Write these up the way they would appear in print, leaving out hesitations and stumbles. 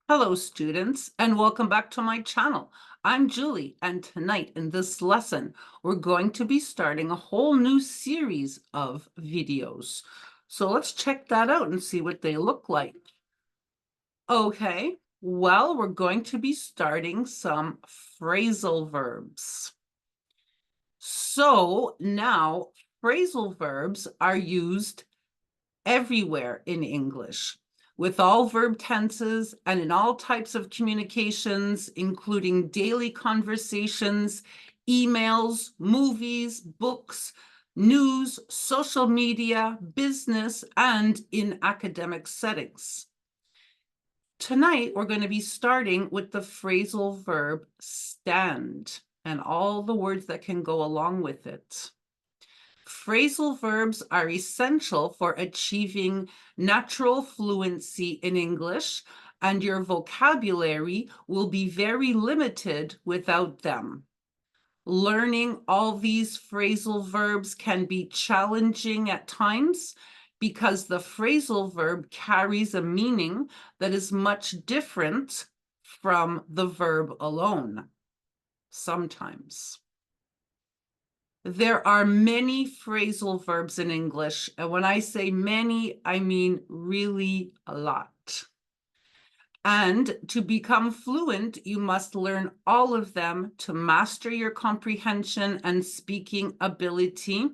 Hello, students, and welcome back to my channel. I'm Julie, and tonight in this lesson, we're going to be starting a whole new series of videos. So let's check that out and see what they look like. Okay, well, we're going to be starting some phrasal verbs. So now, phrasal verbs are used everywhere in English, with all verb tenses and in all types of communications, including daily conversations, emails, movies, books, news, social media, business, and in academic settings. Tonight, we're going to be starting with the phrasal verb stand and all the words that can go along with it. Phrasal verbs are essential for achieving natural fluency in English, and your vocabulary will be very limited without them. Learning all these phrasal verbs can be challenging at times because the phrasal verb carries a meaning that is much different from the verb alone, sometimes. There are many phrasal verbs in English, and when I say many, I mean really a lot. And to become fluent, you must learn all of them to master your comprehension and speaking ability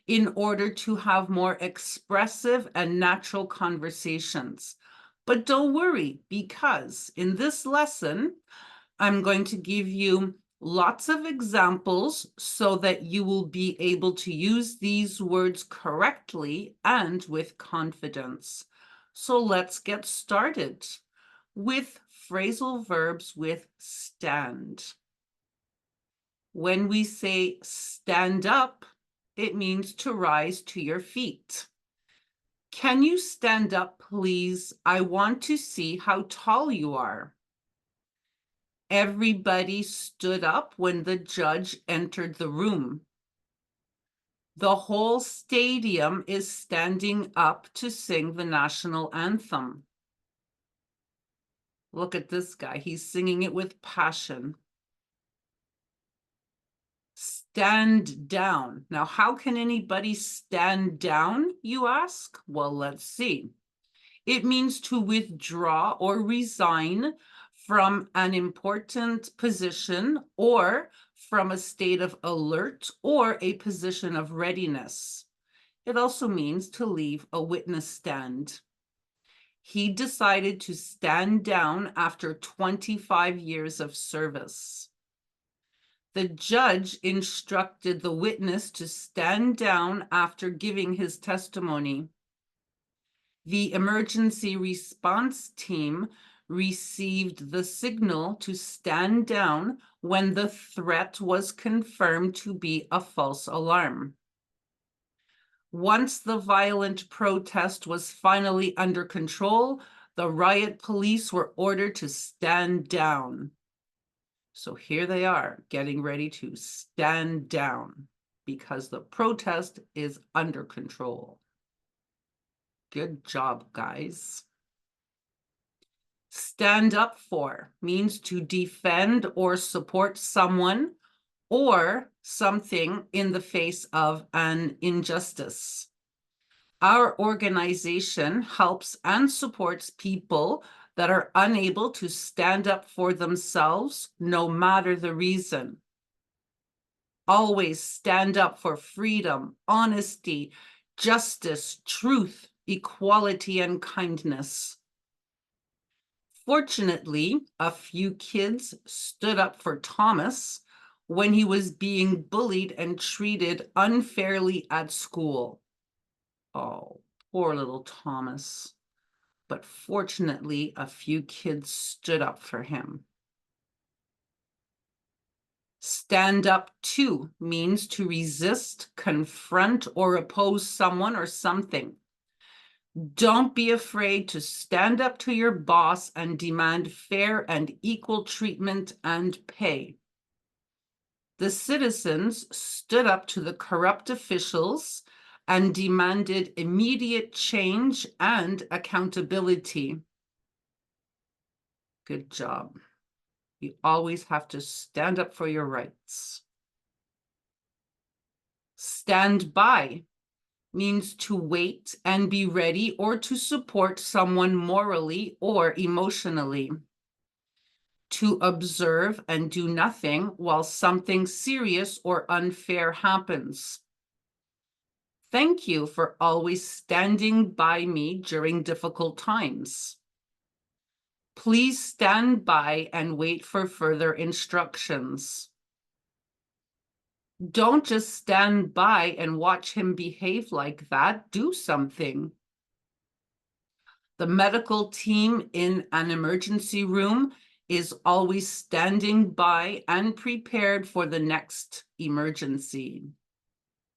in order to have more expressive and natural conversations. But don't worry, because in this lesson, I'm going to give you lots of examples so that you will be able to use these words correctly and with confidence. So let's get started with phrasal verbs with stand. When we say stand up, it means to rise to your feet. Can you stand up, please? I want to see how tall you are. Everybody stood up when the judge entered the room. The whole stadium is standing up to sing the national anthem. Look at this guy. He's singing it with passion. Stand down. Now, how can anybody stand down, you ask? Well, let's see. It means to withdraw or resign from an important position or from a state of alert or a position of readiness. It also means to leave a witness stand. He decided to stand down after 25 years of service. The judge instructed the witness to stand down after giving his testimony. The emergency response team received the signal to stand down when the threat was confirmed to be a false alarm. Once the violent protest was finally under control, the riot police were ordered to stand down. So here they are, getting ready to stand down because the protest is under control. Good job, guys. Stand up for means to defend or support someone or something in the face of an injustice. Our organization helps and supports people that are unable to stand up for themselves, no matter the reason. Always stand up for freedom, honesty, justice, truth, equality, and kindness. Fortunately, a few kids stood up for Thomas when he was being bullied and treated unfairly at school. Oh, poor little Thomas. But fortunately, a few kids stood up for him. Stand up to means to resist, confront, or oppose someone or something. Don't be afraid to stand up to your boss and demand fair and equal treatment and pay. The citizens stood up to the corrupt officials and demanded immediate change and accountability. Good job. You always have to stand up for your rights. Stand by means to wait and be ready or to support someone morally or emotionally. To observe and do nothing while something serious or unfair happens. Thank you for always standing by me during difficult times. Please stand by and wait for further instructions. Don't just stand by and watch him behave like that. Do something. The medical team in an emergency room is always standing by and prepared for the next emergency,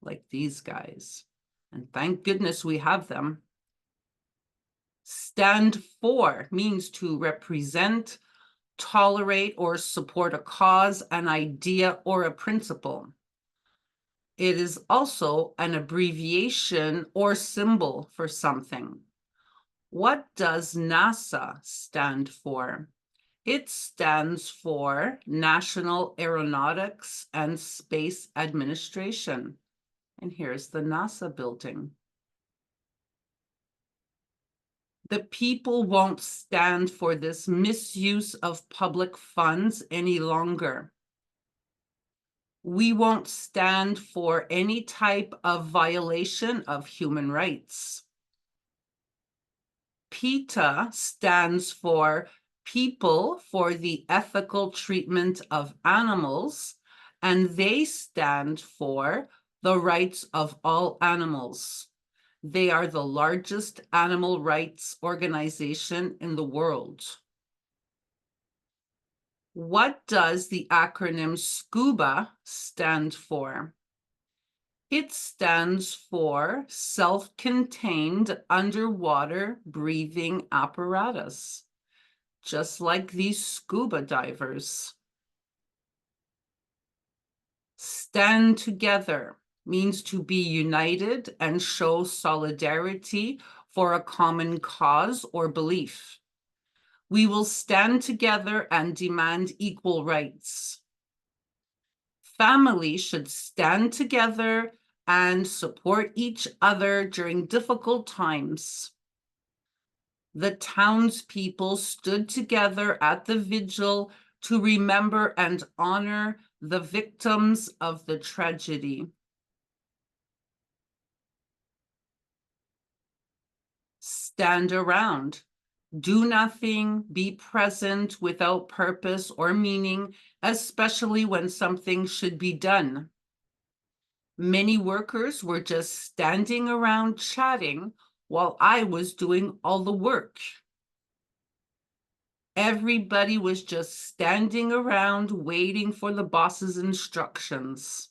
like these guys. And thank goodness we have them. Stand for means to represent, tolerate, or support a cause, an idea, or a principle. It is also an abbreviation or symbol for something. What does NASA stand for? It stands for National Aeronautics and Space Administration. And here's the NASA building. The people won't stand for this misuse of public funds any longer. We won't stand for any type of violation of human rights. PETA stands for People for the Ethical Treatment of Animals, and they stand for the rights of all animals. They are the largest animal rights organization in the world. What does the acronym SCUBA stand for? It stands for Self-Contained Underwater Breathing Apparatus, just like these scuba divers. Stand together means to be united and show solidarity for a common cause or belief. We will stand together and demand equal rights. Family should stand together and support each other during difficult times. The townspeople stood together at the vigil to remember and honor the victims of the tragedy. Stand around. Do nothing, be present without purpose or meaning, especially when something should be done. Many workers were just standing around chatting while I was doing all the work. Everybody was just standing around waiting for the boss's instructions.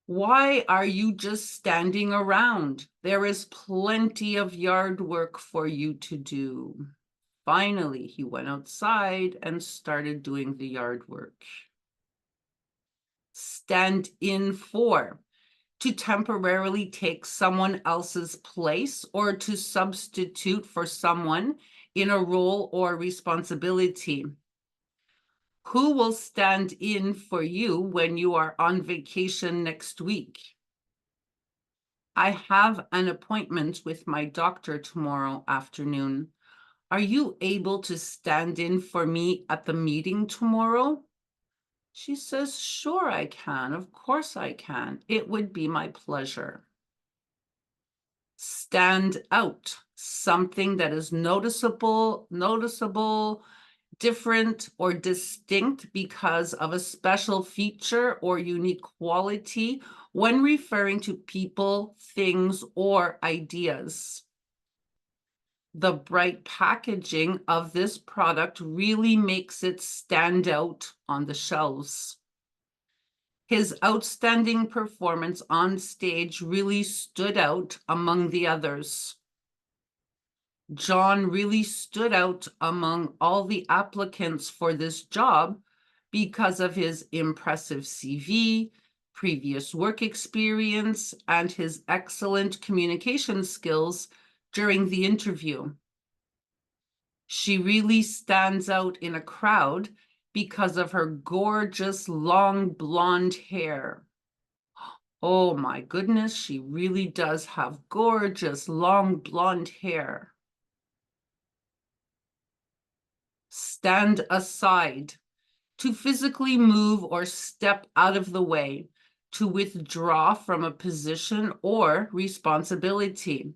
Why are you just standing around? There is plenty of yard work for you to do. Finally, he went outside and started doing the yard work. Stand in for, to temporarily take someone else's place or to substitute for someone in a role or responsibility. Who will stand in for you when you are on vacation next week? I have an appointment with my doctor tomorrow afternoon. Are you able to stand in for me at the meeting tomorrow? She says, sure, I can. Of course I can. It would be my pleasure. Stand out, something that is noticeable, different, or distinct because of a special feature or unique quality when referring to people, things, or ideas. The bright packaging of this product really makes it stand out on the shelves. His outstanding performance on stage really stood out among the others. John really stood out among all the applicants for this job because of his impressive CV, previous work experience, and his excellent communication skills during the interview. She really stands out in a crowd because of her gorgeous long blonde hair. Oh my goodness, she really does have gorgeous long blonde hair. Stand aside. To physically move or step out of the way, to withdraw from a position or responsibility.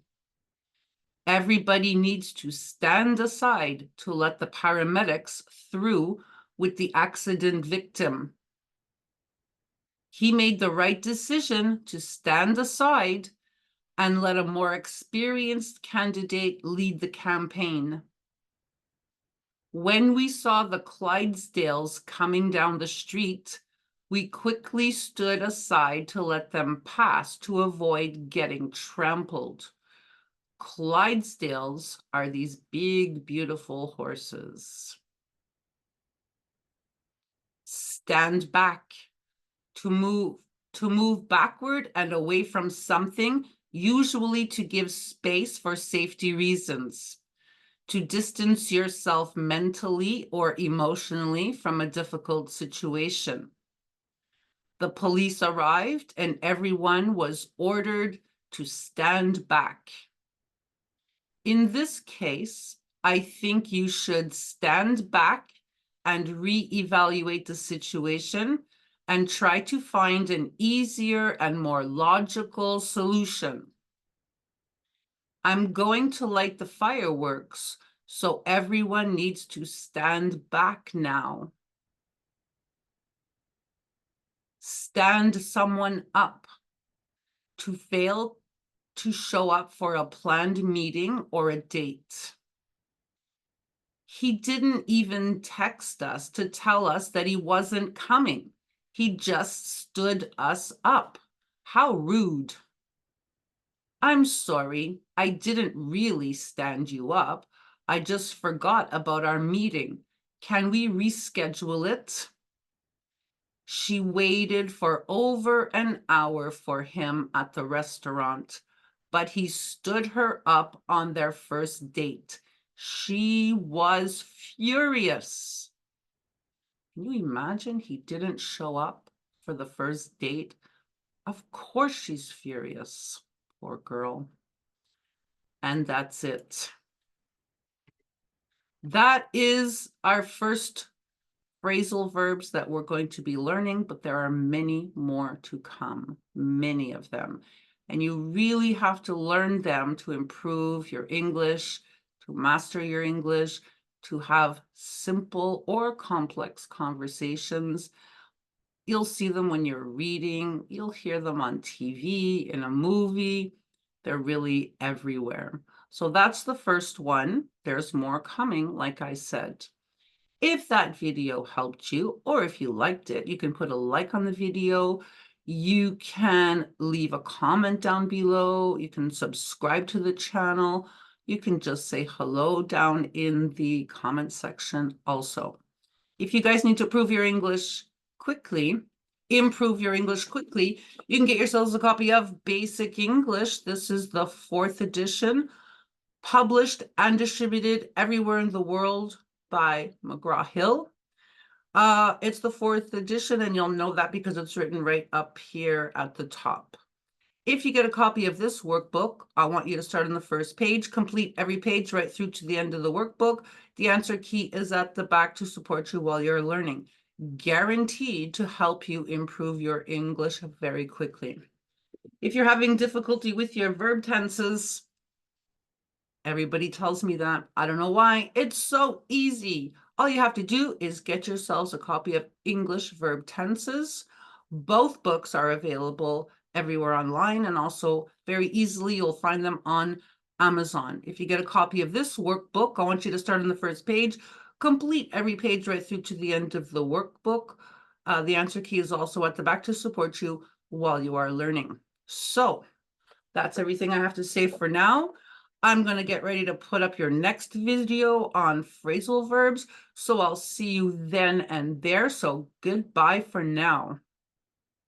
Everybody needs to stand aside to let the paramedics through with the accident victim. He made the right decision to stand aside and let a more experienced candidate lead the campaign. When we saw the Clydesdales coming down the street, we quickly stood aside to let them pass to avoid getting trampled. Clydesdales are these big, beautiful horses. Stand back. To move backward and away from something, usually to give space for safety reasons. To distance yourself mentally or emotionally from a difficult situation. The police arrived and everyone was ordered to stand back. In this case, I think you should stand back and reevaluate the situation and try to find an easier and more logical solution. I'm going to light the fireworks, so everyone needs to stand back now. Stand someone up. To fail to show up for a planned meeting or a date. He didn't even text us to tell us that he wasn't coming. He just stood us up. How rude. I'm sorry, I didn't really stand you up. I just forgot about our meeting. Can we reschedule it? She waited for over an hour for him at the restaurant, but he stood her up on their first date. She was furious. Can you imagine he didn't show up for the first date? Of course she's furious. Poor girl. And that's it. That is our first phrasal verbs that we're going to be learning, but there are many more to come, many of them. And you really have to learn them to improve your English, to master your English, to have simple or complex conversations. You'll see them when you're reading, you'll hear them on TV, in a movie. They're really everywhere. So that's the first one. There's more coming, like I said. If that video helped you, or if you liked it, you can put a like on the video. You can leave a comment down below. You can subscribe to the channel. You can just say hello down in the comment section also. If you guys need to improve your English quickly, you can get yourselves a copy of Basic English. This is the 4th edition, published and distributed everywhere in the world by McGraw-Hill. It's the 4th edition, and you'll know that because it's written right up here at the top. If you get a copy of this workbook, I want you to start on the first page, complete every page right through to the end of the workbook. The answer key is at the back to support you while you're learning. Guaranteed to help you improve your English very quickly. If you're having difficulty with your verb tenses, everybody tells me that. I don't know why. It's so easy. All you have to do is get yourselves a copy of English Verb Tenses. Both books are available everywhere online, and also very easily you'll find them on Amazon. If you get a copy of this workbook, I want you to start on the first page, complete every page right through to the end of the workbook. The answer key is also at the back to support you while you are learning. So that's everything I have to say for now. I'm going to get ready to put up your next video on phrasal verbs. So I'll see you then and there. So goodbye for now.